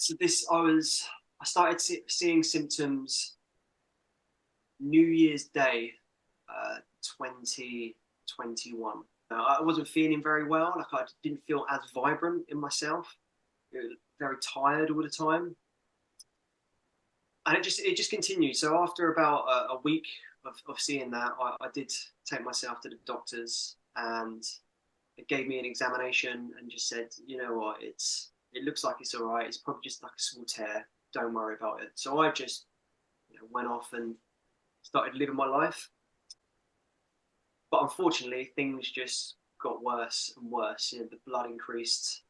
So I started seeing symptoms New Year's Day, 2021. I wasn't feeling very well. Like I didn't feel as vibrant in myself. Very tired all the time, and it just continued. So after about a week of seeing that, I did take myself to the doctors, and it gave me an examination and just said, you know what, it looks like it's all right. It's probably just like a small tear. Don't worry about it. So I just went off and started living my life. But unfortunately, things just got worse and worse. The blood increased,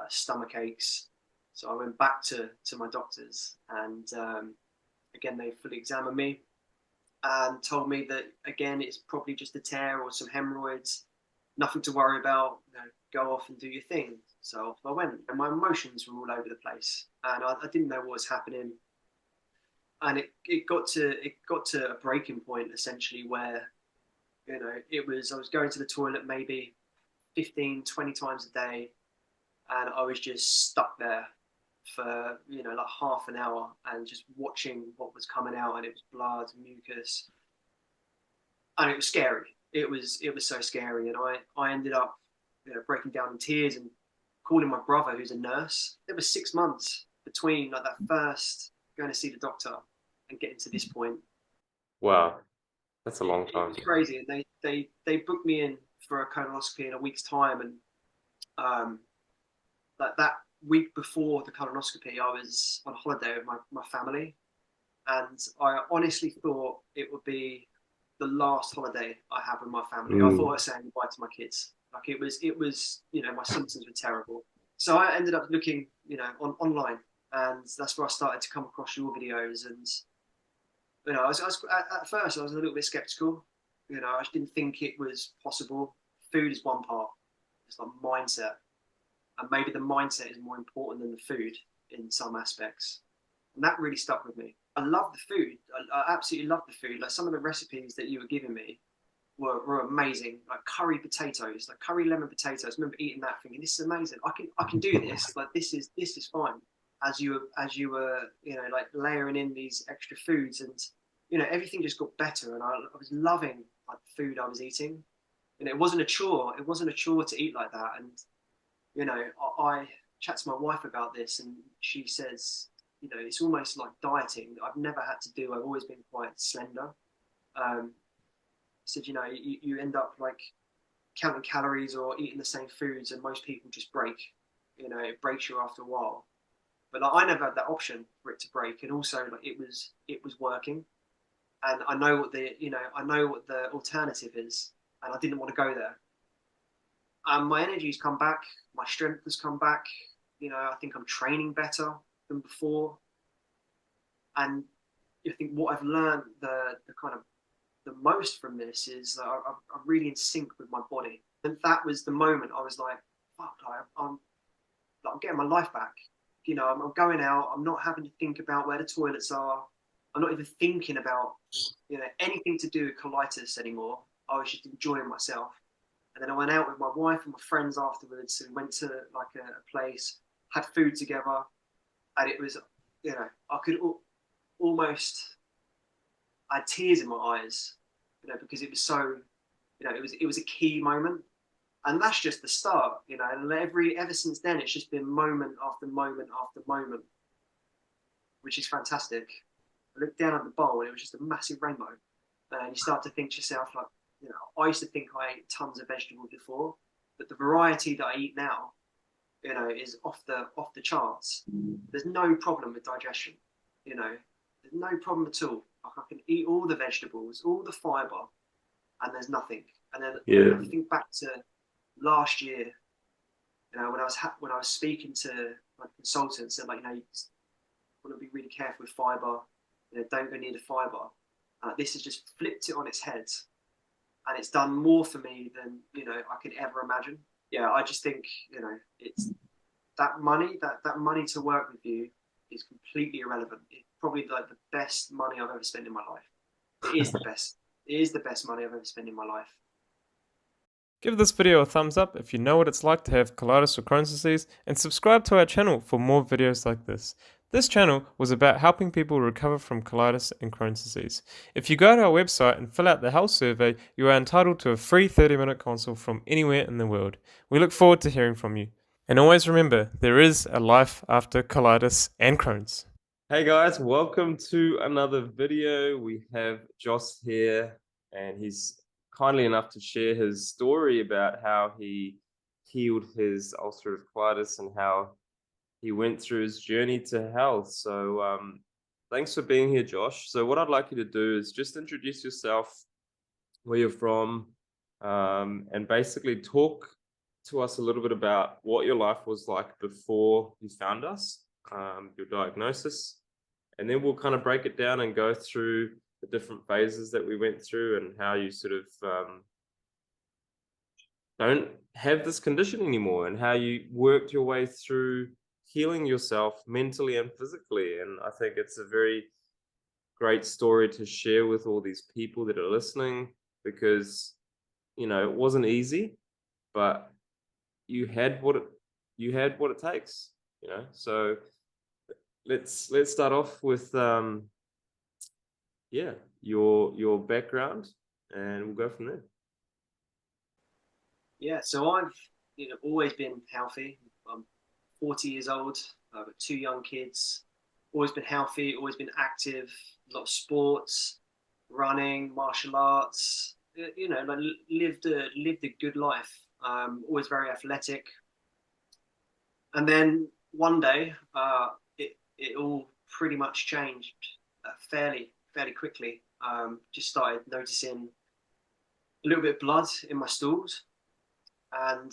stomach aches. So I went back to my doctors, and again, they fully examined me and told me that, again, it's probably just a tear or some hemorrhoids, nothing to worry about, go off and do your thing. So off I went, and my emotions were all over the place, and I didn't know what was happening. And it got to a breaking point, essentially, where I was going to the toilet maybe 15, 20 times a day, and I was just stuck there for like half an hour and just watching what was coming out, and it was blood, mucus, and it was scary. It was so scary, and I ended up breaking down in tears and calling my brother, who's a nurse. There was 6 months between like that first going to see the doctor and getting to this point. Wow, that's a long It time. was crazy, and they booked me in for a colonoscopy in a week's time, and that week before the colonoscopy, I was on holiday with my family, and I honestly thought it would be the last holiday I have with my family. I thought I Mm. was saying goodbye to my kids. Like it was my symptoms were terrible. So I ended up looking, online, and that's where I started to come across your videos. And at first I was a little bit skeptical. I just didn't think it was possible. Food is one part. It's like mindset, and maybe the mindset is more important than the food in some aspects. And that really stuck with me. I love the food. I absolutely love the food. Like some of the recipes that you were giving me were amazing. Like curry potatoes, like curry lemon potatoes. I remember eating that, thinking, "This is amazing. I can do this. Like this is fine." As you were like layering in these extra foods, and everything just got better, and I was loving like the food I was eating, and it wasn't a chore. It wasn't a chore to eat like that, and I chat to my wife about this, and she says, it's almost like dieting that I've never had to do. I've always been quite slender. Said, you end up like counting calories or eating the same foods, and most people just break. It breaks you after a while. But like, I never had that option for it to break, and also like it was working, and I know what the alternative is, and I didn't want to go there. And my energy's come back, my strength has come back. I think I'm training better than before, and I think what I've learned the kind of the most from this is that I'm really in sync with my body, and that was the moment I was like, "Fuck, I'm getting my life back." I'm going out. I'm not having to think about where the toilets are. I'm not even thinking about anything to do with colitis anymore. I was just enjoying myself. And then I went out with my wife and my friends afterwards, and went to like a place, had food together, and it was, I could almost, I had tears in my eyes, because it was so, it was a key moment, and that's just the start, And ever since then, it's just been moment after moment after moment, which is fantastic. I looked down at the bowl, and it was just a massive rainbow, and you start to think to yourself like, I used to think I ate tons of vegetables before, but the variety that I eat now, is off the charts. There's no problem with digestion. There's no problem at all. Like I can eat all the vegetables, all the fiber, and there's nothing. And then Yeah. think back to last year, when I was speaking to my consultants, and like you want to be really careful with fiber. Don't go near the fiber. This has just flipped it on its head, and it's done more for me than I could ever imagine. Yeah, I just think it's that money to work with you is completely irrelevant. It's probably like the best money I've ever spent in my life. It is the best. It is the best money I've ever spent in my life. Give this video a thumbs up if you know what it's like to have colitis or Crohn's disease, and subscribe to our channel for more videos like this. This channel was about helping people recover from colitis and Crohn's disease. If you go to our website and fill out the health survey, you are entitled to a free 30-minute consult from anywhere in the world. We look forward to hearing from you. And always remember, there is a life after colitis and Crohn's. Hey guys, welcome to another video. We have Joss here, and he's kindly enough to share his story about how he healed his ulcerative colitis and how he went through his journey to health. So thanks for being here, Josh. So what I'd like you to do is just introduce yourself, where you're from, and basically talk to us a little bit about what your life was like before you found us, your diagnosis, and then we'll kind of break it down and go through the different phases that we went through and how you sort of don't have this condition anymore and how you worked your way through healing yourself mentally and physically. And I think it's a very great story to share with all these people that are listening, because it wasn't easy, but you had what it takes. So let's start off with your background, and we'll go from there. Yeah, so I've always been healthy. I'm 40 years old. I've got two young kids. Always been healthy. Always been active. A lot of sports, running, martial arts. Like lived a good life. Always very athletic. And then one day, it all pretty much changed fairly quickly. Just started noticing a little bit of blood in my stools, and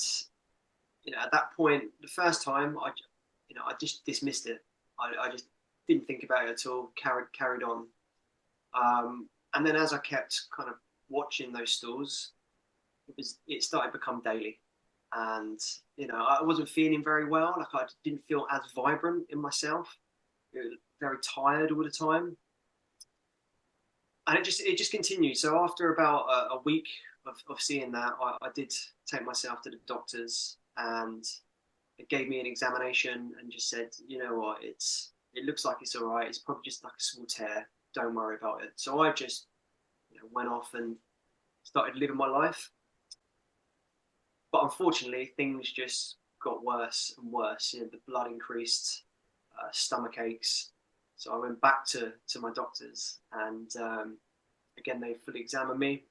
at that point, the first time, I just dismissed it. I just didn't think about it at all. Carried on, and then as I kept kind of watching those stools, it started to become daily, and I wasn't feeling very well. Like, I didn't feel as vibrant in myself. Very tired all the time, and it just continued. So after about a week of seeing that, I did take myself to the doctors, and it gave me an examination and just said, you know what, it looks like it's all right. It's probably just like a small tear. Don't worry about it. So I just went off and started living my life. But unfortunately, things just got worse and worse. The blood increased, stomach aches. So I went back to my doctors, and again, they fully examined me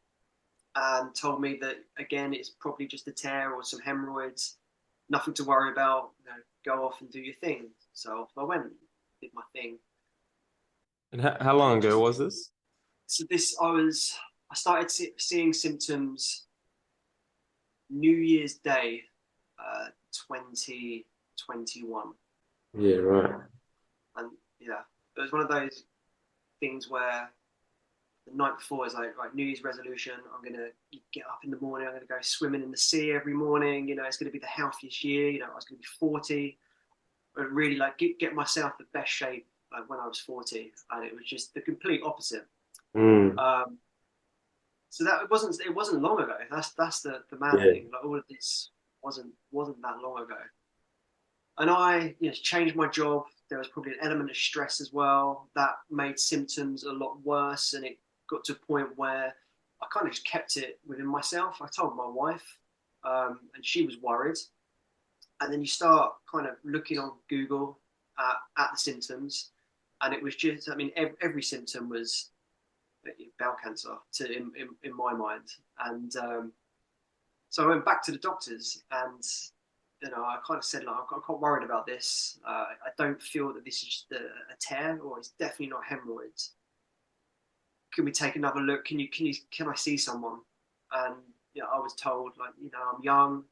and told me that, again, it's probably just a tear or some hemorrhoids. Nothing to worry about. Go off and do your thing. So I went, did my thing. And how long ago was this? So I started seeing symptoms New Year's Day, 2021. Yeah, right. And yeah, it was one of those things where the night before is like, right, New Year's resolution. I'm going to get up in the morning. I'm going to go swimming in the sea every morning. It's going to be the healthiest year. I was going to be 40. But really, like, get myself the best shape like when I was 40. And it was just the complete opposite. So that it wasn't long ago. That's the mad thing. Like, all of this wasn't that long ago. And I changed my job. There was probably an element of stress as well that made symptoms a lot worse, and it got to a point where I kind of just kept it within myself. I told my wife, and she was worried. And then you start kind of looking on Google at the symptoms, and it was just, every symptom was bowel cancer in my mind. And so I went back to the doctors, and I kind of said, like, I'm quite worried about this. I don't feel that this is just a tear, or it's definitely not hemorrhoids. Can we take another look? Can I see someone? And I was told, like, I'm young.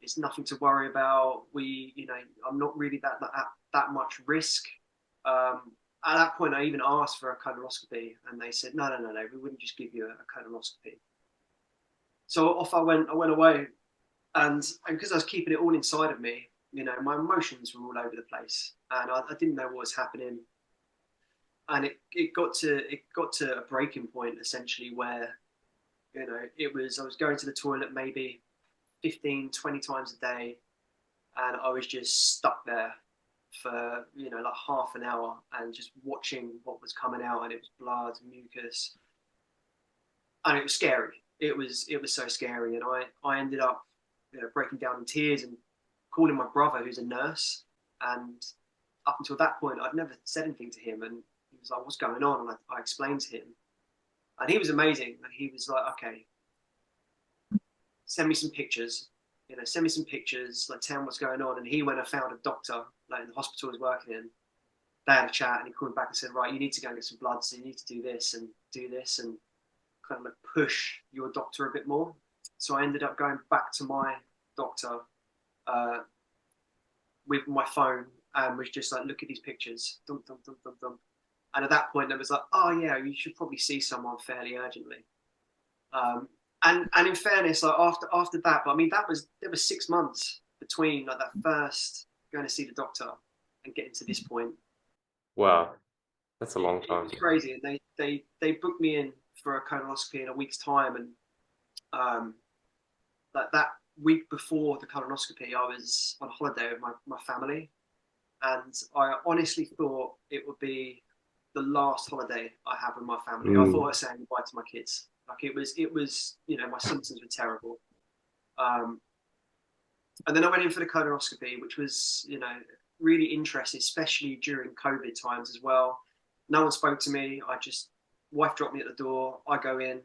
It's nothing to worry about. I'm not really that much risk. At that point, I even asked for a colonoscopy, and they said, no, we wouldn't just give you a colonoscopy. So off I went away, and because I was keeping it all inside of me, my emotions were all over the place, and I didn't know what was happening. And it got to a breaking point, essentially, where You know, I was going to the toilet maybe 15, 20 times a day, and I was just stuck there for, you know, like half an hour and just watching what was coming out, and it was blood, mucus, and it was scary. It was so scary, and I ended up, you know, breaking down in tears and calling my brother, who's a nurse, and up until that point, I'd never said anything to him, and he was like, "What's going on?" And I explained to him, and he was amazing, and he was like, "Okay, send me some pictures, you know, send me some pictures, like tell me what's going on." And he went and found a doctor, like in the hospital I was working in. They had a chat, and he called me back and said, "Right, you need to go and get some blood, so you need to do this and do this, and kind of like push your doctor a bit more." So I ended up going back to my doctor uh, with my phone and was just like, "Look at these pictures, dum, dum, dum, dum, dum." And at that point, it was like, "Oh yeah, you should probably see someone fairly urgently." Um, and in fairness, like after that, but I mean, there was 6 months between like that first going to see the doctor and getting to this point. Wow, that's a long It time. was crazy, and they booked me in for a colonoscopy in a week's time, and um, that week before the colonoscopy, I was on holiday with my family, and I honestly thought it would be the last holiday I have with my family. I thought I was saying goodbye to my kids. Like it was, you know, my symptoms were terrible. Um, and then I went in for the colonoscopy, which was, you know, really interesting, especially during COVID times as well. No one spoke to me. Wife dropped me at the door. I go in,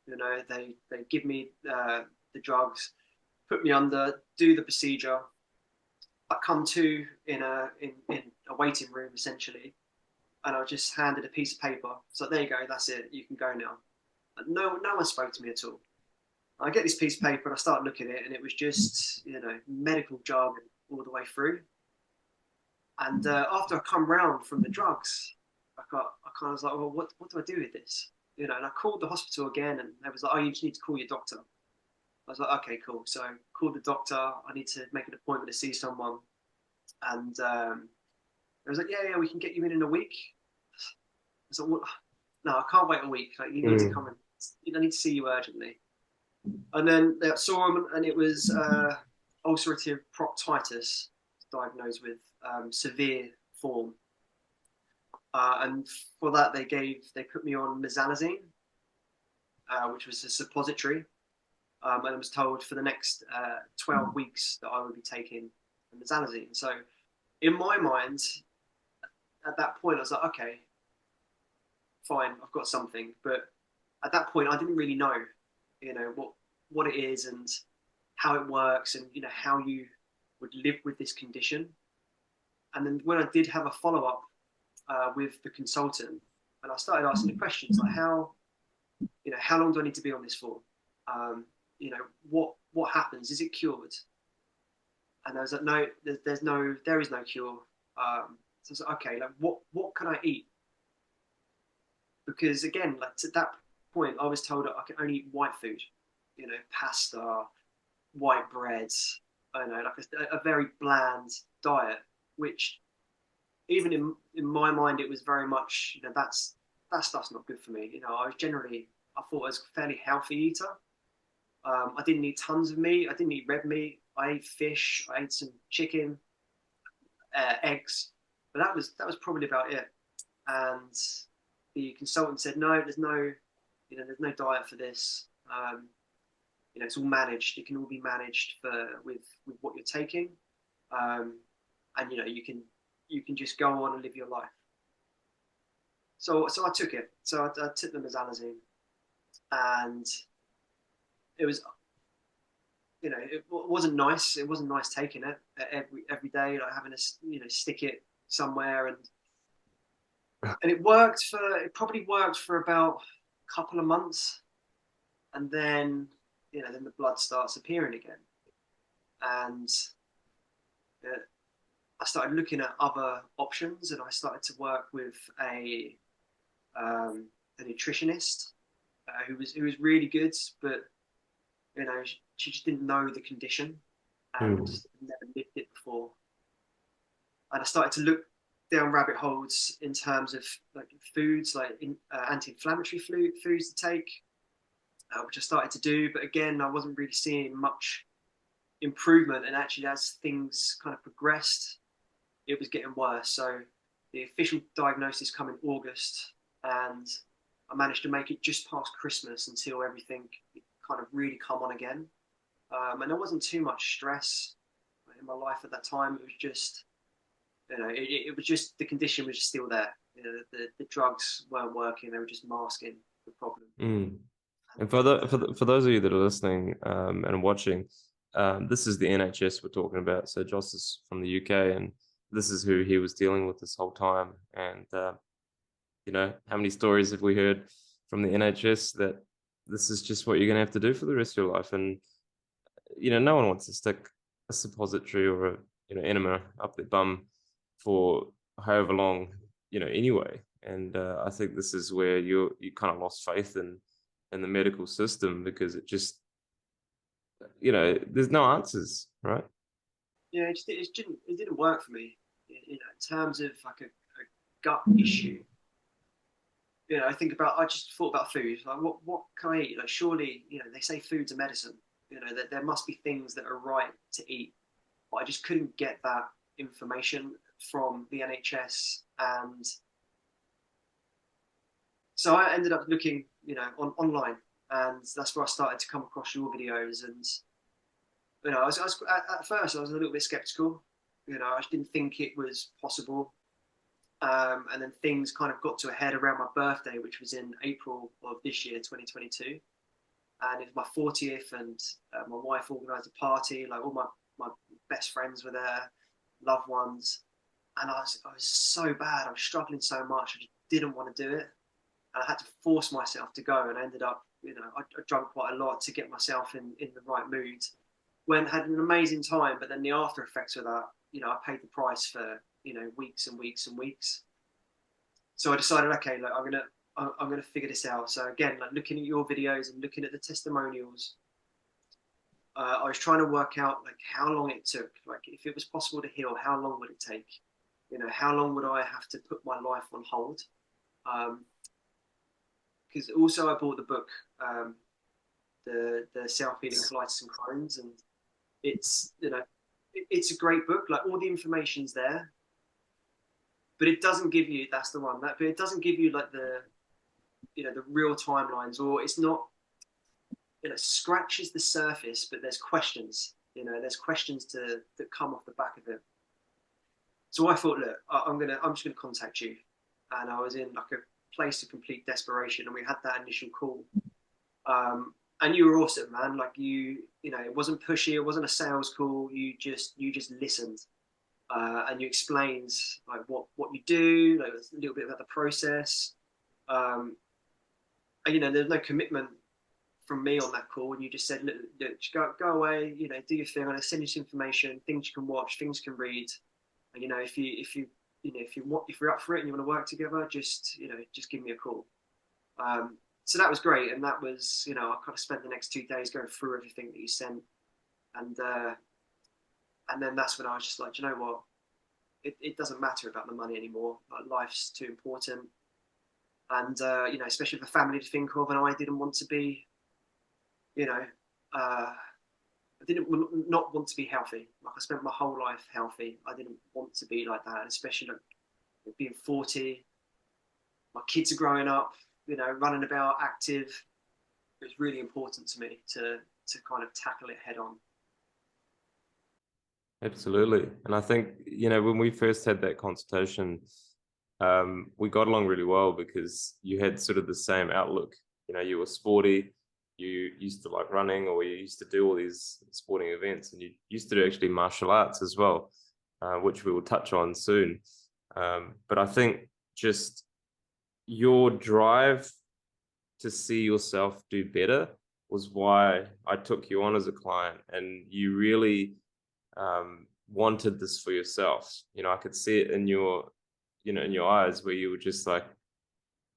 you know, they give me the drugs, put me under, do the procedure. I come to in a waiting room essentially, and I was just handed a piece of paper. So there you go, that's it, you can go now. And no one spoke to me at all. I get this piece of paper and I start looking at it, and it was just, you know, medical jargon all the way through. And after I come round from the drugs, I kind of was like, well, what do I do with this? You know, and I called the hospital again, and they was like, "Oh, you just need to call your doctor." I was like, "Okay, cool." So I called the doctor. I need to make an appointment to see someone, and I was like, "Yeah, we can get you in a week." I was like, "What? No, I can't wait a week. Like, you need to come and I need to see you urgently." And then they saw him, and it was ulcerative proctitis, diagnosed with severe form. And for that, they put me on mesalazine, which was a suppository, and I was told for the next 12 weeks that I would be taking mesalazine. So in my mind, at that point, I was like, okay, fine, I've got something. But at that point, I didn't really know, you know, what it is and how it works, and you know how you would live with this condition. And then when I did have a follow up with the consultant, and I started asking the questions like how long do I need to be on this for? You know, what happens? Is it cured? And I was like, no, there is no cure. So I was like, okay, like what can I eat? Because again, like to that point, I was told that I could only eat white food, you know, pasta, white breads, I don't know, like a very bland diet, which even in my mind, it was very much, you know, that stuff's not good for me. You know, I thought I was a fairly healthy eater. I didn't eat tons of meat. I didn't eat red meat. I ate fish. I ate some chicken, eggs, but that was probably about it. And the consultant said, no, there's no diet for this. You know, it's all managed. It can all be managed with what you're taking, and you know, you can just go on and live your life. So I took it. So I took the mesalazine, and it was, you know, it wasn't nice. It wasn't nice taking it every day, like having to, you know, stick it somewhere, and it probably worked for about a couple of months, and then, you know, then the blood starts appearing again, and I started looking at other options, and I started to work with a nutritionist who was really good, but you know, she just didn't know the condition and never lived it before. And I started to look down rabbit holes in terms of like foods, like anti-inflammatory foods to take, which I started to do. But again, I wasn't really seeing much improvement. And actually, as things kind of progressed, it was getting worse. So the official diagnosis came in August, and I managed to make it just past Christmas until everything kind of really come on again. And there wasn't too much stress in my life at that time. It was just, it was just the condition was just still there. The drugs weren't working; they were just masking the problem. Mm. And for those of you that are listening and watching, this is the NHS we're talking about. So Joss is from the UK, and this is who he was dealing with this whole time. And how many stories have we heard from the NHS that this is just what you're going to have to do for the rest of your life? And no one wants to stick a suppository or a enema up their bum for however long, anyway. And I think this is where you kind of lost faith in the medical system, because it just, there's no answers, right? Yeah, it didn't work for me. In terms of like a gut issue. I just thought about food. Like, what can I eat? Like, surely, they say food's a medicine. That there must be things that are right to eat. But I just couldn't get that information from the NHS, and so I ended up looking, online, and that's where I started to come across your videos. And at first I was a little bit skeptical. I just didn't think it was possible. And then things kind of got to a head around my birthday, which was in April of this year, 2022. And it was my 40th, and my wife organised a party. Like, all my best friends were there, loved ones. And I was so bad. I was struggling so much. I just didn't want to do it. And I had to force myself to go. And I ended up, I drank quite a lot to get myself in the right mood. Had an amazing time, but then the after effects of that, I paid the price for, weeks and weeks and weeks. So I decided, okay, look, I'm gonna figure this out. So again, like, looking at your videos and looking at the testimonials, I was trying to work out like how long it took. Like, if it was possible to heal, how long would it take? How long would I have to put my life on hold? Because also I bought the book, the Self-Healing Colitis and Crohn's, and it's a great book. Like, all the information's there, but it doesn't give you, that's the one, but it doesn't give you like the real timelines, or it's not, scratches the surface, but there's questions, there's questions that come off the back of it. So I thought, look, I'm just gonna contact you. And I was in like a place of complete desperation, and we had that initial call. And you were awesome, man. Like, it wasn't pushy, it wasn't a sales call. You just listened, and you explained like what you do, like a little bit about the process. And, there's no commitment from me on that call, and you just said, look, go away, do your thing. I'm gonna send you some information, things you can watch, things you can read. And if you're up for it and you want to work together, just give me a call. So that was great, and that was, I kind of spent the next 2 days going through everything that you sent, and then that's when I was just like, you know what, it doesn't matter about the money anymore. Like, life's too important, and especially with a family to think of, and I didn't want to be, I didn't not want to be healthy. Like, I spent my whole life healthy. I didn't want to be like that, and especially like being 40. My kids are growing up, running about, active. It was really important to me to kind of tackle it head on. Absolutely. And I think, when we first had that consultation, we got along really well, because you had sort of the same outlook. You were sporty, you used to like running, or you used to do all these sporting events, and you used to do actually martial arts as well, which we will touch on soon. But I think just your drive to see yourself do better was why I took you on as a client, and you really wanted this for yourself. I could see it in your, in your eyes, where you were just like,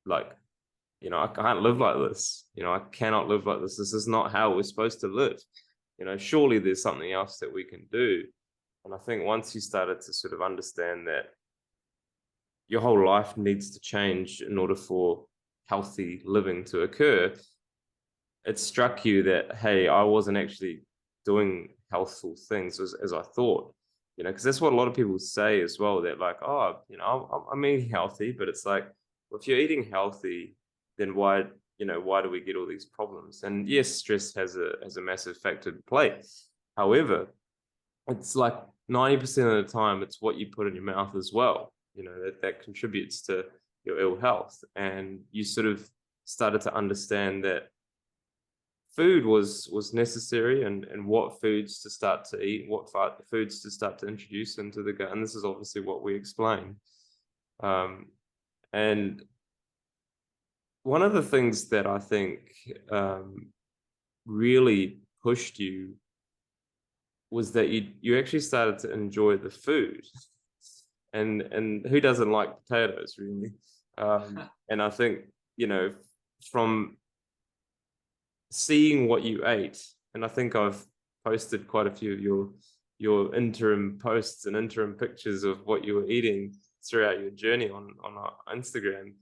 I can't live like this. I cannot live like this. This is not how we're supposed to live. Surely there's something else that we can do. And I think once you started to sort of understand that your whole life needs to change in order for healthy living to occur, it struck you that, hey, I wasn't actually doing healthful things as I thought, because that's what a lot of people say as well. They're like, oh, I'm eating healthy, but it's like, well, if you're eating healthy, then why do we get all these problems? And yes, stress has a massive factor to play. However, it's like 90% of the time, it's what you put in your mouth as well, that contributes to your ill health. And you sort of started to understand that food was necessary, and what foods to start to eat, what foods to start to introduce into the gut. And this is obviously what we explain. And one of the things that I think really pushed you was that you actually started to enjoy the food. And who doesn't like potatoes, really? And I think, from seeing what you ate, and I think I've posted quite a few of your interim posts and interim pictures of what you were eating throughout your journey on our Instagram.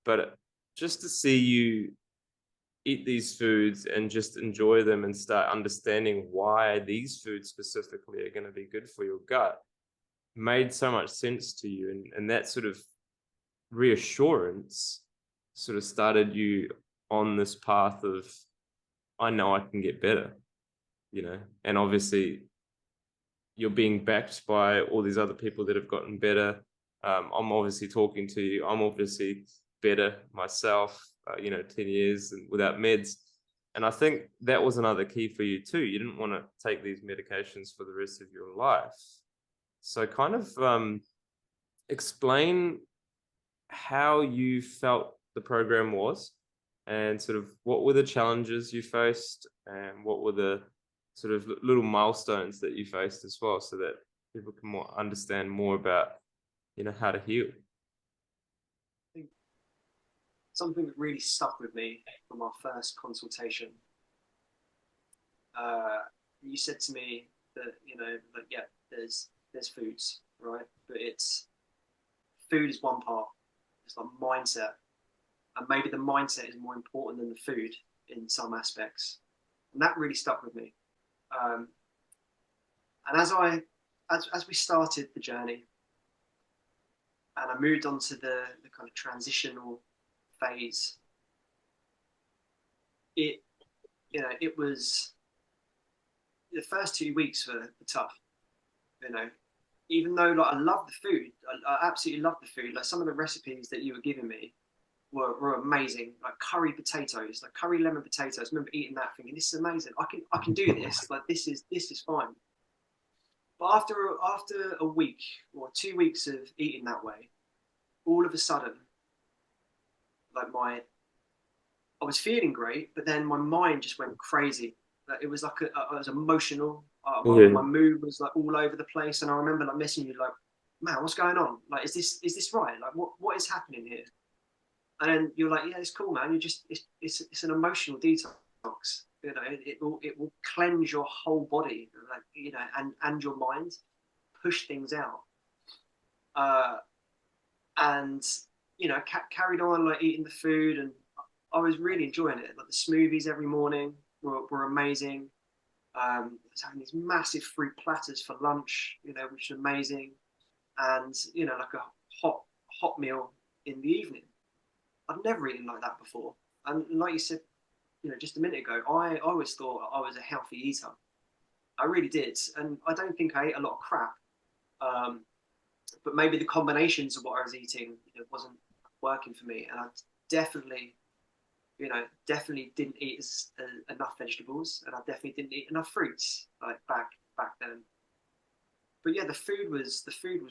But just to see you eat these foods and just enjoy them and start understanding why these foods specifically are going to be good for your gut made so much sense to you. And that sort of reassurance sort of started you on this path of, I know I can get better, and obviously you're being backed by all these other people that have gotten better. I'm obviously talking to you. I'm obviously better myself, 10 years and without meds. And I think that was another key for you too. You didn't want to take these medications for the rest of your life. So kind of explain how you felt the program was, and sort of what were the challenges you faced, and what were the sort of little milestones that you faced as well, so that people can understand more about, how to heal. I think something that really stuck with me from our first consultation. You said to me that like, yeah, there's foods, right? But it's food is one part. It's like mindset, and maybe the mindset is more important than the food in some aspects, and that really stuck with me. Um, and as we started the journey, and I moved on to the kind of transitional phase, it it was the first 2 weeks were tough. You know, even though like I love the food, I absolutely love the food. Like some of the recipes that you were giving me were amazing. Like curry potatoes, like curry lemon potatoes. I remember eating that, thinking this is amazing. I can do this. Like this is fine. But after a week or 2 weeks of eating that way, all of a sudden, like I was feeling great, but then my mind just went crazy. Like it was like I was emotional. My mood was like all over the place, and I remember like messaging you like, "Man, what's going on? Like, is this right? Like, what is happening here?" And then you're like, "Yeah, it's cool, man. You just it's an emotional detox. It will cleanse your whole body, like and your mind, push things out." Uh, and carried on like eating the food, and I was really enjoying it. Like the smoothies every morning were amazing. I was having these massive fruit platters for lunch, which is amazing, and like a hot meal in the evening. I'd never eaten like that before, and like you said, just a minute ago, I always thought I was a healthy eater. I really did, and I don't think I ate a lot of crap. Um, but maybe the combinations of what I was eating wasn't working for me, and I definitely definitely didn't eat enough vegetables, and I definitely didn't eat enough fruits like back then. But yeah, the food was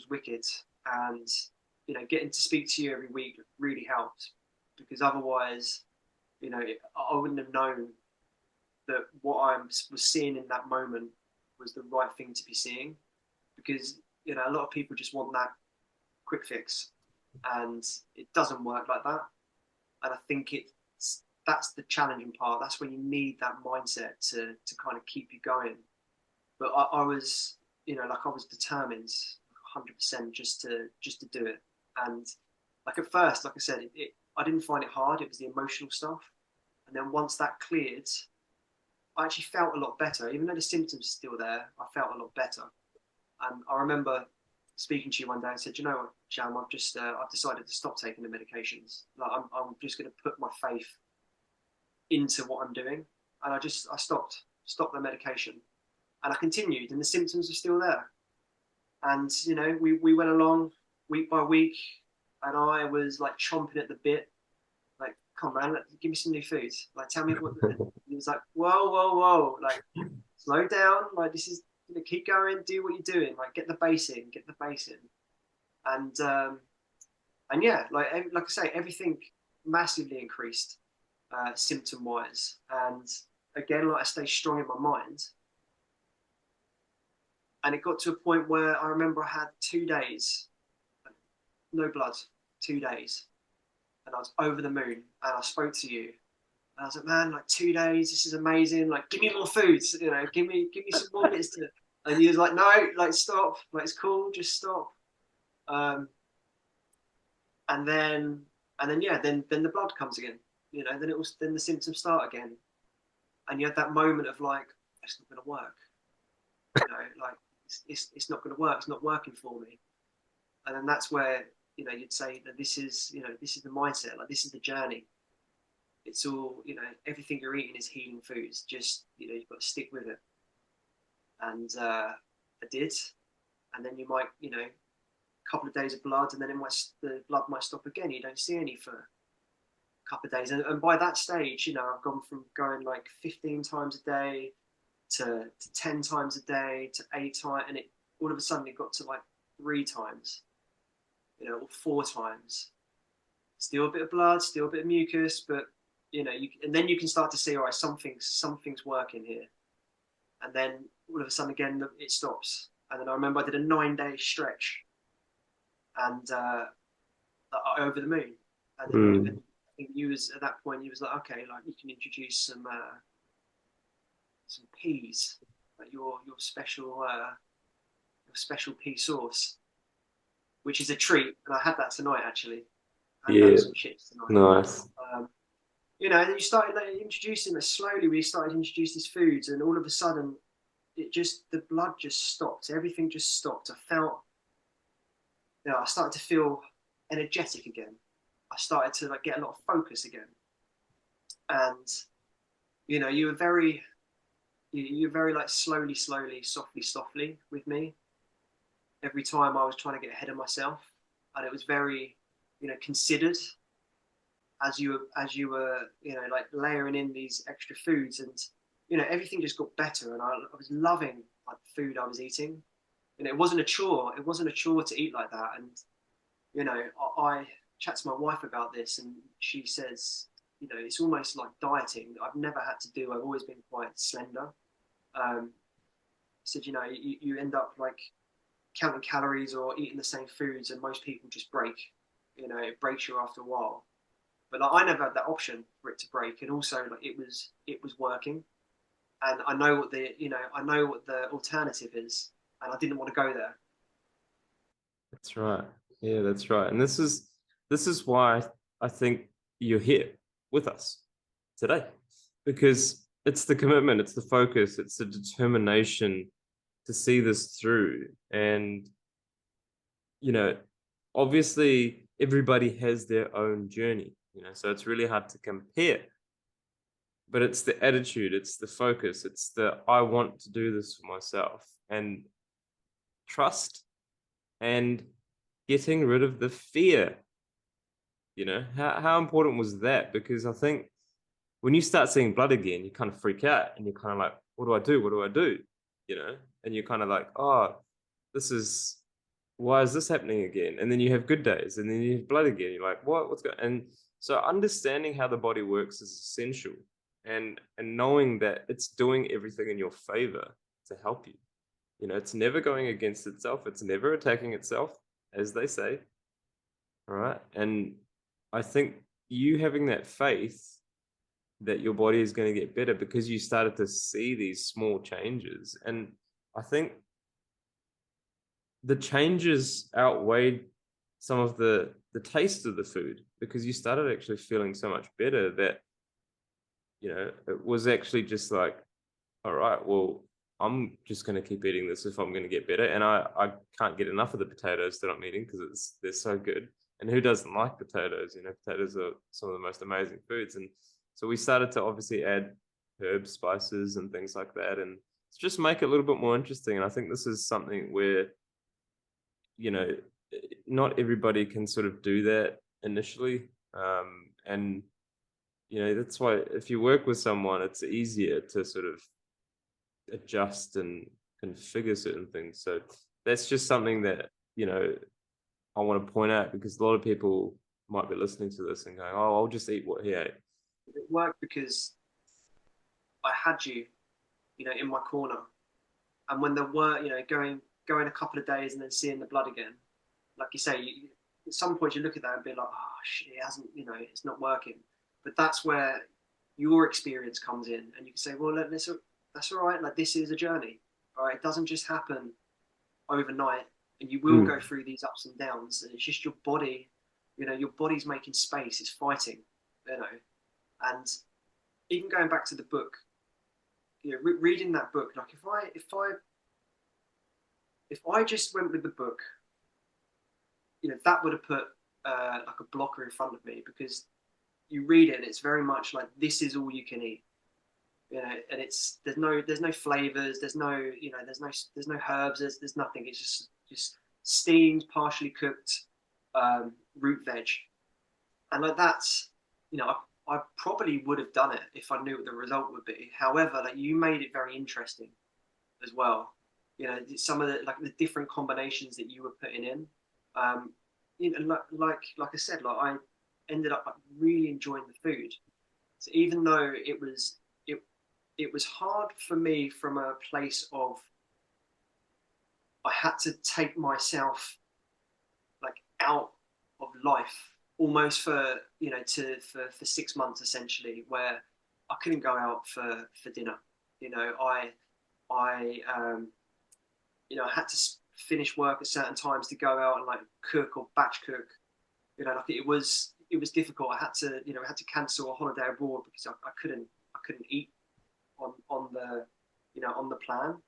wicked, and getting to speak to you every week really helped, because otherwise, I wouldn't have known that what I was seeing in that moment was the right thing to be seeing, because a lot of people just want that quick fix, and it doesn't work like that. And I think that's the challenging part. That's when you need that mindset to kind of keep you going. But I was like I was determined 100% just to do it. And like at first, like I said, I didn't find it hard. It was the emotional stuff. And then once that cleared, I actually felt a lot better. Even though the symptoms are still there, I felt a lot better. And I remember speaking to you one day and said, you know what, Jam, I've decided to stop taking the medications. Like I'm just going to put my faith into what I'm doing. And I stopped the medication, and I continued, and the symptoms are still there. And we went along week by week, and I was like chomping at the bit, like, come on, man, give me some new food. Like, tell me what. He was like, whoa, whoa, whoa, like, slow down. Like, this is, keep going, do what you're doing. Like, get the base in. And yeah, like I say, everything massively increased symptom wise. And again, like, I stay strong in my mind. And it got to a point where I remember I had 2 days, no blood, 2 days, and I was over the moon. And I spoke to you, and I was like, man, like 2 days, this is amazing. Like, give me more foods, give me some more bits to. And he was like, no, like, stop, like, it's cool, just stop. And then yeah, then the blood comes again. Then the symptoms start again, and you had that moment of like, it's not going to work. Like, it's not going to work. It's not working for me. And then that's where you'd say that this is the mindset. Like, this is the journey. It's all, everything you're eating is healing foods. Just you've got to stick with it. And I did. And then you might couple of days of blood, and then the blood might stop again. You don't see any for a couple of days, and by that stage, I've gone from going like 15 times a day to 10 times a day to 8 times, and it all of a sudden it got to like 3 times, or 4 times. Still a bit of blood, still a bit of mucus, but and then you can start to see, all right, something's working here, and then all of a sudden again it stops. And then I remember I did a 9-day stretch, and over the moon. And then I think you was at that point, you was like, okay, like, you can introduce some peas, like your special pea sauce, which is a treat. And I had that tonight, actually. I had that with some chips tonight. Nice. And you started introducing it slowly. We started to introduce these foods, and all of a sudden, the blood just stopped. Everything just stopped. I started to feel energetic again. I started to like get a lot of focus again. And you were very like slowly, softly with me. Every time I was trying to get ahead of myself, and it was very, considered as you were like layering in these extra foods, and everything just got better, and I was loving like the food I was eating. It wasn't a chore. It wasn't a chore to eat like that. And I chat to my wife about this, and she says, it's almost like dieting. I've never had to do. I've always been quite slender. Said, you end up like counting calories or eating the same foods, and most people just break. It breaks you after a while. But like, I never had that option for it to break, and also like it was working, and I know what the alternative is, and I didn't want to go there. That's right. Yeah, that's right. And this is why I think you're here with us today, because it's the commitment, it's the focus, it's the determination to see this through. And obviously everybody has their own journey, so it's really hard to compare. But it's the attitude, it's the focus, it's the I want to do this for myself, and trust, and getting rid of the fear. How important was that? Because I think when you start seeing blood again, you kind of freak out, and you're kind of like, what do I do? What do I do? And you're kind of like, oh, why is this happening again? And then you have good days, and then you have blood again. You're like, what's going on? And so understanding how the body works is essential, and knowing that it's doing everything in your favor to help you. It's never going against itself. It's never attacking itself, as they say. All right. And I think you having that faith that your body is going to get better because you started to see these small changes. And I think the changes outweighed some of the taste of the food, because you started actually feeling so much better that it was actually just like, all right, well, I'm just going to keep eating this if I'm going to get better. And I can't get enough of the potatoes that I'm eating because they're so good. And who doesn't like potatoes? Potatoes are some of the most amazing foods. And so we started to obviously add herbs, spices, and things like that, and just make it a little bit more interesting. And I think this is something where, you know, not everybody can sort of do that initially. And that's why if you work with someone, it's easier to sort of adjust and configure certain things. So that's just something that, I want to point out, because a lot of people might be listening to this and going, oh, I'll just eat what he ate. It worked because I had you, in my corner. And when there were, going a couple of days and then seeing the blood again, like you say, at some point you look at that and be like, oh shit, it hasn't, it's not working. But that's where your experience comes in, and you can say, well, that's all right. Like, this is a journey. All right, it doesn't just happen overnight, and you will go through these ups and downs. And it's just your body, your body's making space, it's fighting, And even going back to the book, reading that book, like if I just went with the book, that would have put like a blocker in front of me, because you read it and it's very much like, this is all you can eat, and there's no flavors, there's no herbs, there's nothing. It's just steamed, partially cooked root veg, and like that's, I probably would have done it if I knew what the result would be. However, like, you made it very interesting as well. Some of the different combinations that you were putting in. Like I said, like, I ended up, like, really enjoying the food. So even though it was hard for me from a place of, I had to take myself, like, out of life almost for, for 6 months essentially, where I couldn't go out for dinner. I had to finish work at certain times to go out and, like, cook or batch cook. Like, it was difficult. I had to cancel a holiday abroad because I couldn't eat on the on the plan.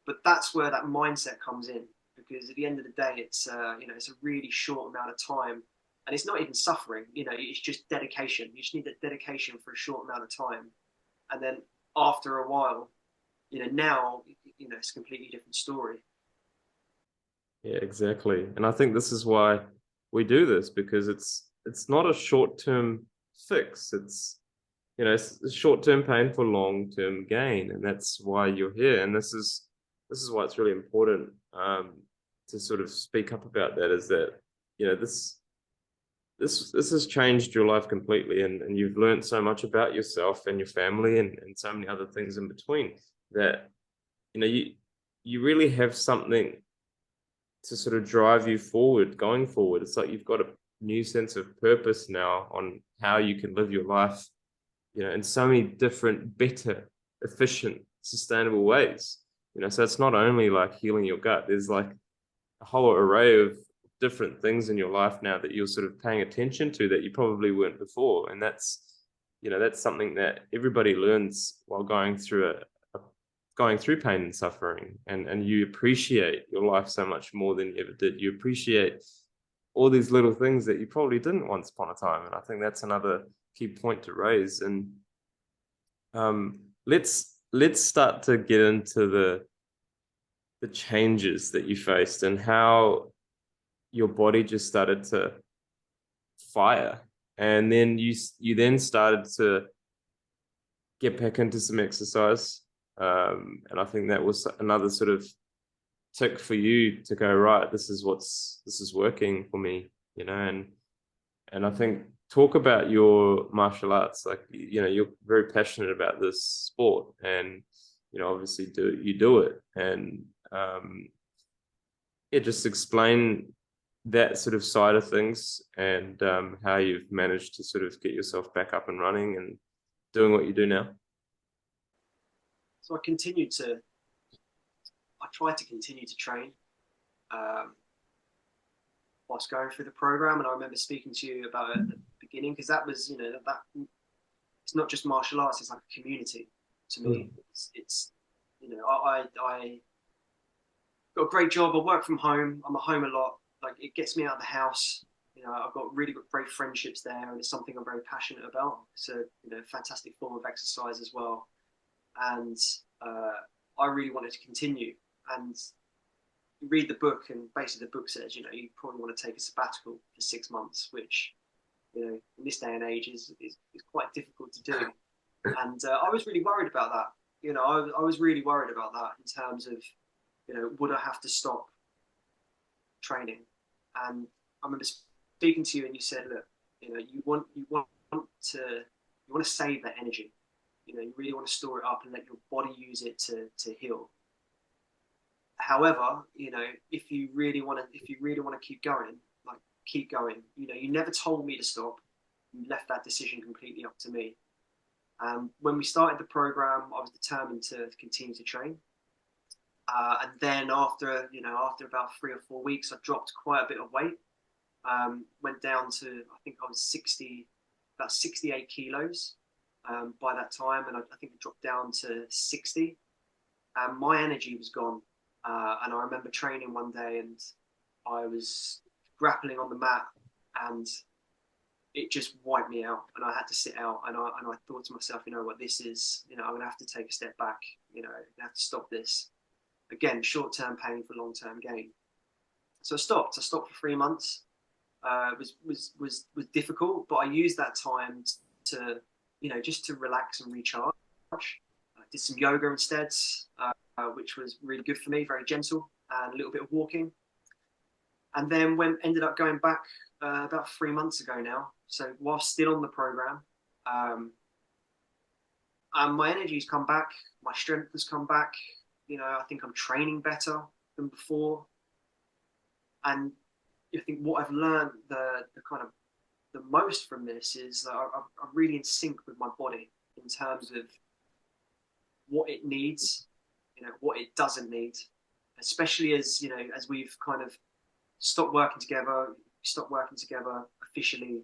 But that's where that mindset comes in, because at the end of the day, it's it's a really short amount of time, and it's not even suffering. It's just dedication. You just need that dedication for a short amount of time, and then after a while, now it's a completely different story. Yeah, exactly. And I think this is why we do this, because it's not a short-term fix. It's short-term pain for long-term gain, and that's why you're here. And this is why it's really important to sort of speak up about that. Is that this has changed your life completely, and you've learned so much about yourself and your family, and so many other things in between, that you really have something to sort of drive you forward, going forward. It's like you've got a new sense of purpose now on how you can live your life, in so many different, better, efficient, sustainable ways. So it's not only like healing your gut. There's like a whole array of different things in your life now that you're sort of paying attention to that you probably weren't before. And that's something that everybody learns while going through pain and suffering, and you appreciate your life so much more than you ever did. You appreciate all these little things that you probably didn't once upon a time. And I think that's another key point to raise. And let's start to get into the changes that you faced, and how your body just started to fire, and then you then started to get back into some exercise. And I think that was another sort of tick for you to go, right, this is working for me, and I think, talk about your martial arts. Like, you're very passionate about this sport, and obviously you do it, and just explain that sort of side of things, and how you've managed to sort of get yourself back up and running and doing what you do now. So I tried to continue to train whilst going through the program. And I remember speaking to you about it at the beginning, because that was, that it's not just martial arts, it's like a community to me. It's you know, I got a great job. I work from home. I'm at home a lot. Like, it gets me out of the house. You know, I've got really great friendships there, and it's something I'm very passionate about. It's a, you know, fantastic form of exercise as well. And I really wanted to continue. And you read the book, and basically the book says, you know, you probably want to take a sabbatical for 6 months, which, you know, in this day and age is quite difficult to do. And I was really worried about that. You know, I was really worried about that in terms of, you know, would I have to stop training? And I remember speaking to you, and you said, look, you know, you want to save that energy. You know, you really want to store it up and let your body use it to heal. However, you know, if you really want to keep going, like, keep going. You know, you never told me to stop. You left that decision completely up to me. When we started the program, I was determined to continue to train. And then after about 3 or 4 weeks, I dropped quite a bit of weight. Went down to, I think I was about 68 kilos by that time, and I think it dropped down to 60. And my energy was gone. And I remember training one day, and I was grappling on the mat, and it just wiped me out, and I had to sit out. And I thought to myself, you know what, this is, you know, I'm gonna have to take a step back. You know, I have to stop this. Again, short-term pain for long-term gain. So I stopped. I stopped for 3 months. It was difficult, but I used that time to, you know, just to relax and recharge. I did some yoga instead, which was really good for me, very gentle, and a little bit of walking. And then ended up going back about 3 months ago now. So while still on the program, and my energy's come back, my strength has come back. You know, I think I'm training better than before. And I think what I've learned the kind of the most from this is that I'm really in sync with my body in terms of what it needs, you know, what it doesn't need, especially as, you know, as we've kind of stopped working together officially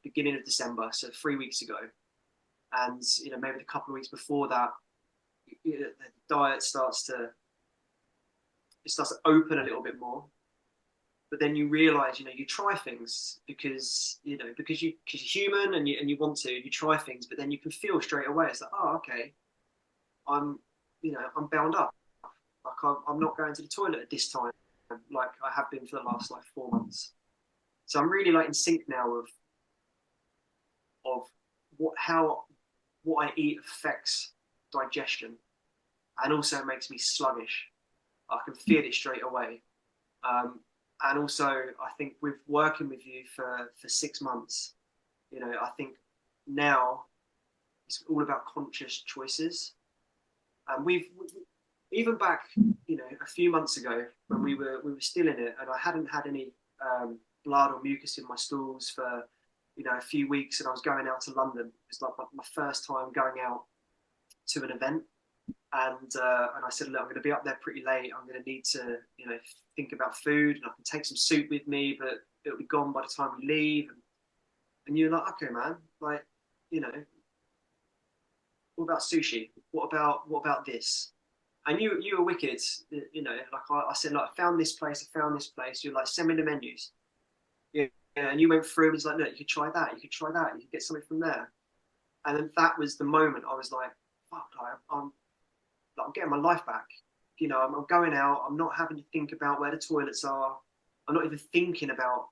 beginning of December, so 3 weeks ago. And, you know, maybe a couple of weeks before that, you know, the diet starts to open a little bit more. But then you realize, you know, you try things because you're human, and you want to, you try things, but then you can feel straight away, it's like, oh, okay, I'm bound up. Like, I'm not going to the toilet at this time, like I have been for the last like 4 months. So I'm really like in sync now of what I eat affects digestion, and also makes me sluggish. I can feel it straight away. And also, I think with working with you for 6 months, you know, I think now it's all about conscious choices. And we've even back, you know, a few months ago when we were still in it, and I hadn't had any blood or mucus in my stools for, you know, a few weeks, and I was going out to London. It was like my first time going out to an event. And I said, look, I'm going to be up there pretty late. I'm going to need to, you know, think about food, and I can take some soup with me, but it'll be gone by the time we leave. And you're like, okay, man, like, you know, what about sushi? What about this? And you were wicked, you know. Like I said, like, I found this place. You're like, send me the menus. Yeah, and you went through and was like, look, you could try that. You could get something from there. And then that was the moment I was like, fuck, I'm getting my life back. You know, I'm going out. I'm not having to think about where the toilets are. I'm not even thinking about,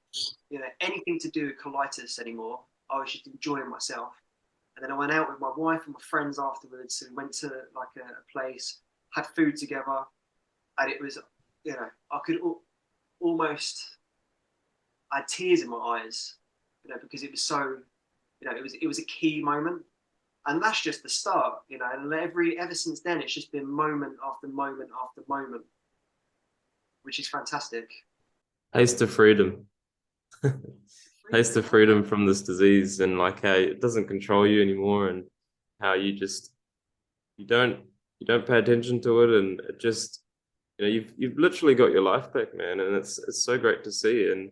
you know, anything to do with colitis anymore. I was just enjoying myself. And then I went out with my wife and my friends afterwards, and went to like a place, had food together, and it was, you know, I could almost, I had tears in my eyes, you know, because it was so, you know, it was a key moment. And that's just the start, you know. And ever since then, it's just been moment after moment after moment, which is fantastic. Taste of freedom. Taste of freedom from this disease, and like how it doesn't control you anymore, and how you don't pay attention to it, and it just, you know, you've literally got your life back, man, and it's so great to see. And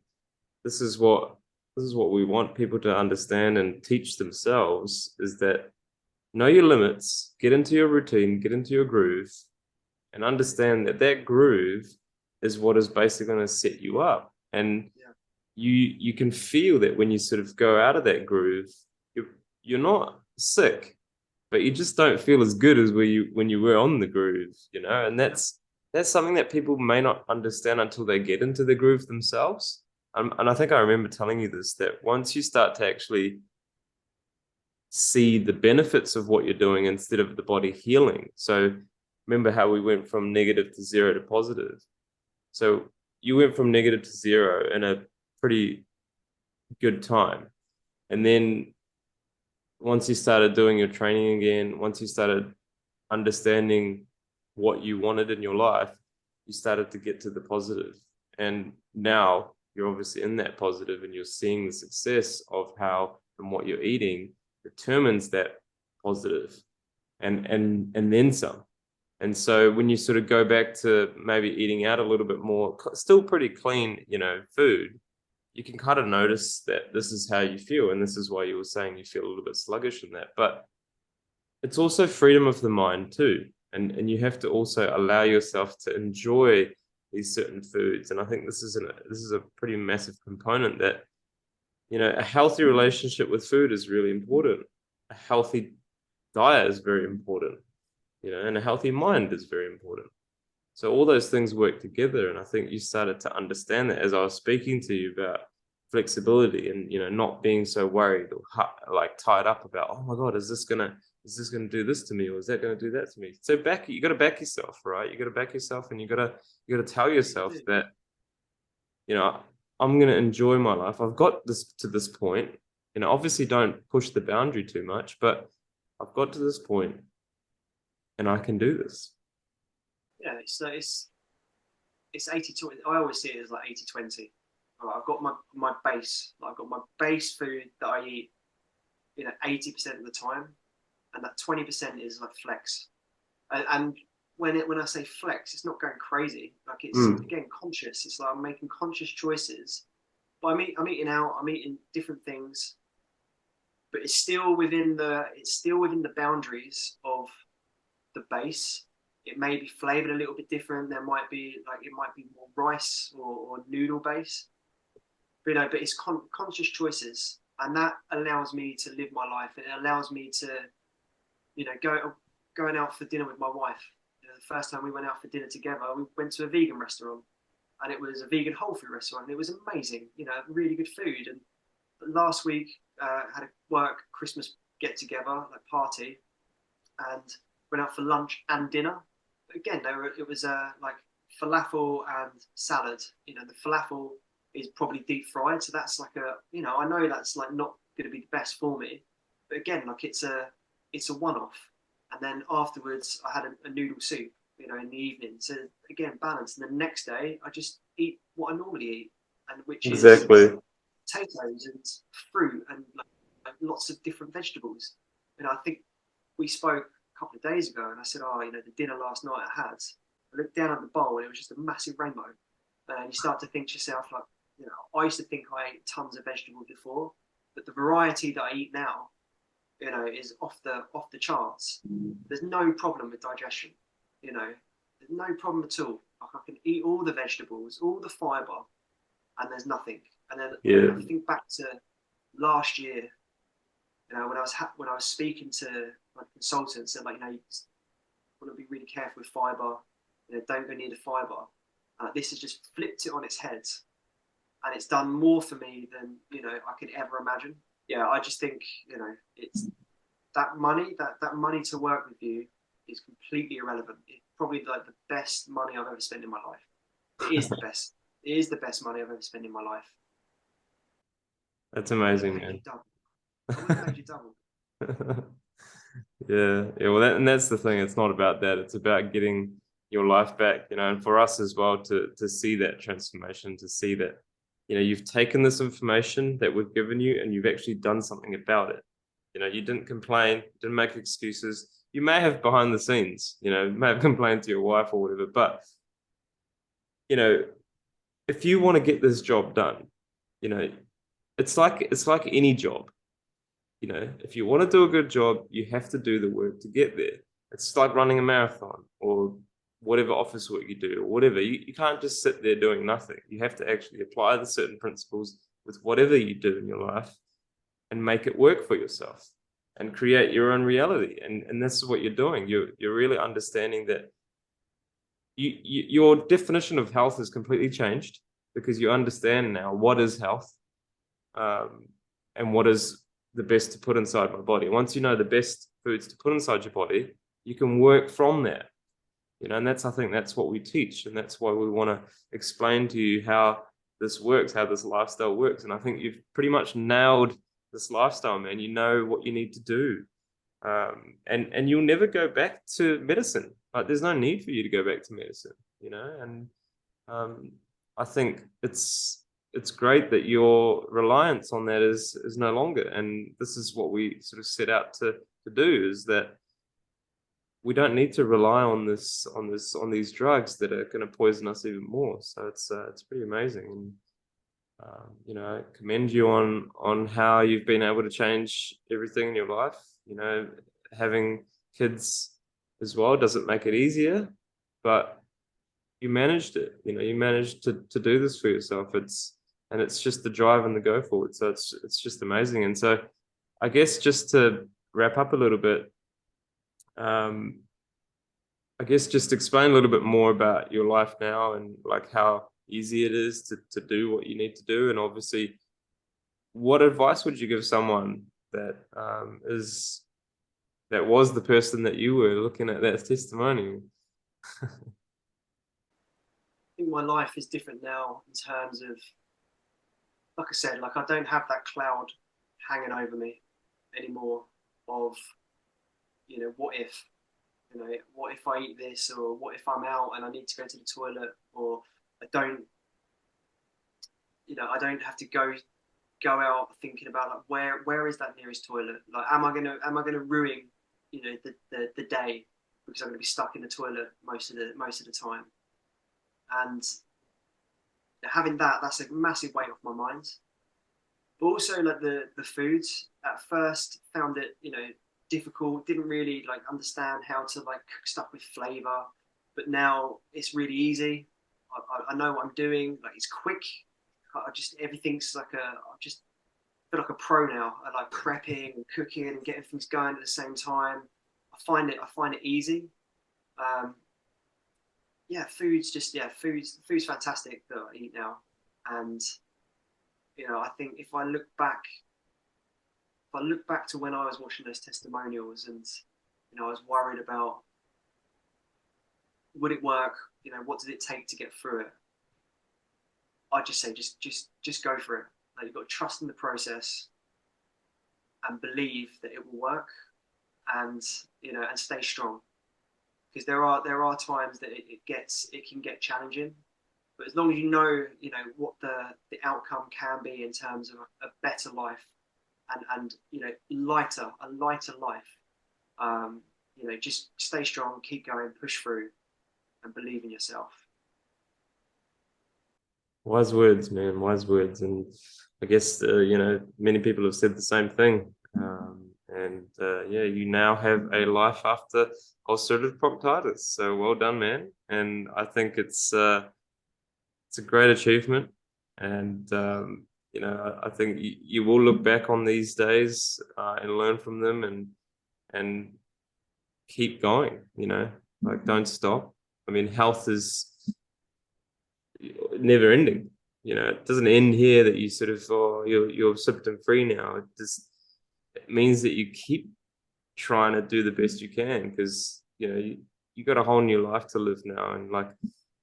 this is what this is what we want people to understand and teach themselves, is that know your limits, get into your routine, get into your groove, and understand that that groove is what is basically going to set you up. And Yeah. you can feel that when you sort of go out of that groove, you're not sick, but you just don't feel as good as when you were on the groove, you know. And that's something that people may not understand until they get into the groove themselves. And I think I remember telling you this, that once you start to actually see the benefits of what you're doing instead of the body healing. So remember how we went from negative to zero to positive. So you went from negative to zero in a pretty good time. And then once you started doing your training again, once you started understanding what you wanted in your life, you started to get to the positive. And now you're obviously in that positive, and you're seeing the success of how and what you're eating determines that positive, and then some. And so when you sort of go back to maybe eating out a little bit more, still pretty clean, you know, food, you can kind of notice that this is how you feel. And this is why you were saying you feel a little bit sluggish in that. But it's also freedom of the mind too. And you have to also allow yourself to enjoy these certain foods. And I think this is a pretty massive component, that, you know, a healthy relationship with food is really important. A healthy diet is very important, you know, and a healthy mind is very important. So all those things work together. And I think you started to understand that as I was speaking to you about flexibility, and, you know, not being so worried or like tied up about, oh my God, is this gonna do this to me, or is that gonna do that to me? So you got to back yourself, right? You got to back yourself, and you got to tell yourself that, you know, I'm gonna enjoy my life. I've got this to this point. You know, obviously don't push the boundary too much, but I've got to this point, and I can do this. Yeah, it's 80-20. I always see it as like 80-20. I've got my base. I've got my base food that I eat, you know, 80% of the time, and that 20% is like flex. And when I say flex, it's not going crazy. Like, it's again conscious. It's like I'm making conscious choices. But I'm eating out. I'm eating different things, but it's still within the boundaries of the base. It may be flavored a little bit different. There might be it might be more rice or noodle base, but, you know, but it's conscious choices, and that allows me to live my life. It allows me to, you know, going out for dinner with my wife. You know, the first time we went out for dinner together, we went to a vegan restaurant, and it was a vegan whole food restaurant. And it was amazing, you know, really good food. And last week had a work Christmas get together, like party, and went out for lunch and dinner. Again, it was like falafel and salad. You know, the falafel is probably deep fried, so that's like you know, I know that's like not going to be the best for me, but again, like it's a one-off. And then afterwards, I had a noodle soup, you know, in the evening. So again, balance. And the next day, I just eat what I normally eat, and which is Exactly. potatoes and fruit and like lots of different vegetables. You know, I think we spoke a couple of days ago, and I said, oh, you know, the dinner last night I had. I looked down at the bowl, and it was just a massive rainbow. And you start to think to yourself, like, you know, I used to think I ate tons of vegetables before, but the variety that I eat now, you know, is off the charts. There's no problem with digestion. You know, there's no problem at all. Like, I can eat all the vegetables, all the fiber, and there's nothing. And then Yeah. I think back to last year, you know, when I was speaking to my consultants, and like, you know, you want to be really careful with fiber. You know, don't go near the fiber. This has just flipped it on its head, and it's done more for me than, you know, I could ever imagine. Yeah, I just think, you know, it's that money to work with you is completely irrelevant. It's probably like the best money I've ever spent in my life. It is the best. It is the best money I've ever spent in my life. That's I would have amazing, paid you man. double. I would have paid you double. Yeah, yeah. Well, and that's the thing. It's not about that. It's about getting your life back, you know. And for us as well, to see that transformation, to see that, you know, you've taken this information that we've given you, and you've actually done something about it. You know, you didn't complain, didn't make excuses. You may have behind the scenes, you know, may have complained to your wife or whatever, but, you know, if you want to get this job done, you know, it's like any job. You know, if you want to do a good job, you have to do the work to get there. It's like running a marathon or whatever office work you do or whatever. You can't just sit there doing nothing. You have to actually apply the certain principles with whatever you do in your life and make it work for yourself and create your own reality. And this is what you're doing. You're really understanding that your definition of health has completely changed because you understand now what is health, and what is the best to put inside my body. Once you know the best foods to put inside your body, you can work from that. You know, and I think that's what we teach, and that's why we want to explain to you how this works, how this lifestyle works. And I think you've pretty much nailed this lifestyle, man. You know what you need to do, and you'll never go back to medicine. Like, there's no need for you to go back to medicine, you know. And I think it's great that your reliance on that is no longer. And this is what we sort of set out to do, is that we don't need to rely on these drugs that are going to poison us even more. So it's pretty amazing. And you know, I commend you on how you've been able to change everything in your life. You know, having kids as well doesn't make it easier, but you managed it. You know, you managed to do this for yourself. It's just the drive and the go forward. So it's just amazing. And so I guess just to wrap up a little bit, I guess just explain a little bit more about your life now and like how easy it is to do what you need to do. And obviously, what advice would you give someone that was the person that you were looking at that testimonial? I think my life is different now in terms of, like I said, like I don't have that cloud hanging over me anymore of, you know, what if I eat this, or what if I'm out and I need to go to the toilet, or I don't have to go out thinking about like where is that nearest toilet? Like, am I gonna ruin, you know, the day because I'm gonna be stuck in the toilet most of the time? And having that's a massive weight off my mind. But also, like the foods, at first found it, you know, difficult, didn't really like understand how to like cook stuff with flavor, but now it's really easy. I know what I'm doing, like it's quick. I just, everything's like I just feel like a pro now. I like prepping and cooking and getting things going at the same time. I find it easy. Food's fantastic that I eat now. And you know, I think if I look back to when I was watching those testimonials, and you know, I was worried about, would it work? You know, what did it take to get through it? I just say just go for it. Like, you've got to trust in the process and believe that it will work, and you know, and stay strong. Because there are times that it can get challenging, but as long as you know what the outcome can be in terms of a better life, and you know, a lighter life, you know, just stay strong, keep going, push through, and believe in yourself. Wise words, man, wise words. And I guess, you know, many people have said the same thing. Yeah, you now have a life after ulcerative proctitis. So well done, man. And I think it's a great achievement. And, you know, I think you will look back on these days and learn from them and keep going, you know, like, don't stop. I mean, health is never ending. You know, it doesn't end here that you sort of, you're symptom free now. It means that you keep trying to do the best you can, because you know, you got a whole new life to live now. And like,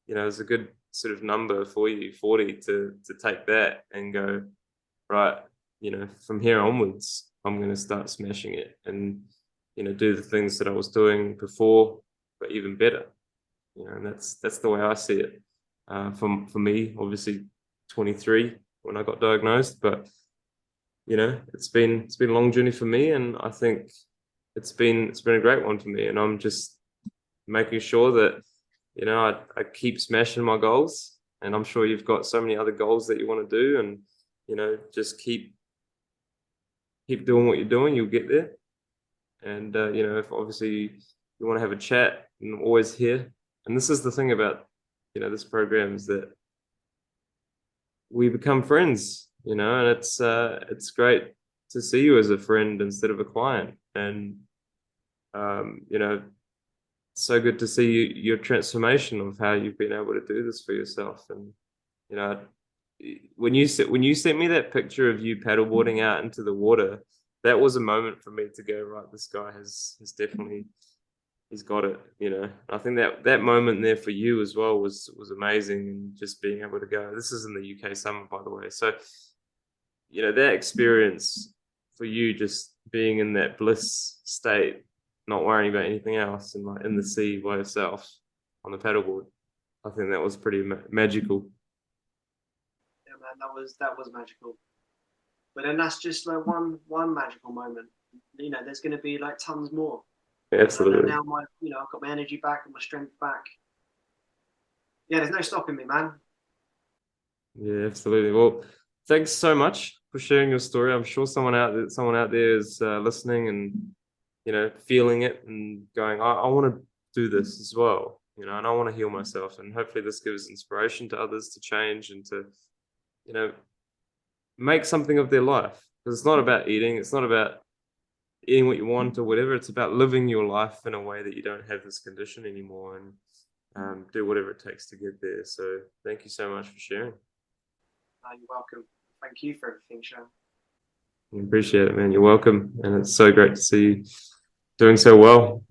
you know, there's a good sort of number for you, 40, to take that and go, right, you know, from here onwards, I'm going to start smashing it, and you know, do the things that I was doing before, but even better. You know, and that's the way I see it. For me, obviously 23 when I got diagnosed, but you know, it's been a long journey for me, and I think it's been a great one for me. And I'm just making sure that, you know, I keep smashing my goals, and I'm sure you've got so many other goals that you want to do, and just keep doing what you're doing, you'll get there. And if obviously you want to have a chat, I'm always here. And this is the thing about this program, is that we become friends, and it's great to see you as a friend instead of a client. And so good to see your transformation of how you've been able to do this for yourself. And when you sent me that picture of you paddleboarding out into the water, that was a moment for me to go, right, this guy has definitely, he's got it. I think that moment there for you as well was amazing, and just being able to go. This is in the UK summer, by the way. So that experience for you, just being in that bliss state, not worrying about anything else, and like in the sea by yourself on the paddleboard, I think that was pretty magical. Yeah, man, that was magical. But then that's just like one magical moment. There's going to be like tons more. Absolutely. And now I've got my energy back and my strength back. Yeah, there's no stopping me, man. Yeah, absolutely. Well, thanks so much for sharing your story. I'm sure someone out there is listening and feeling it and going, I want to do this as well. And I want to heal myself. And hopefully this gives inspiration to others to change and to make something of their life. Because it's not about eating. It's not about eating what you want or whatever. It's about living your life in a way that you don't have this condition anymore, and do whatever it takes to get there. So thank you so much for sharing. You're welcome. Thank you for everything, Sean. I appreciate it, man. You're welcome. And it's so great to see you doing so well.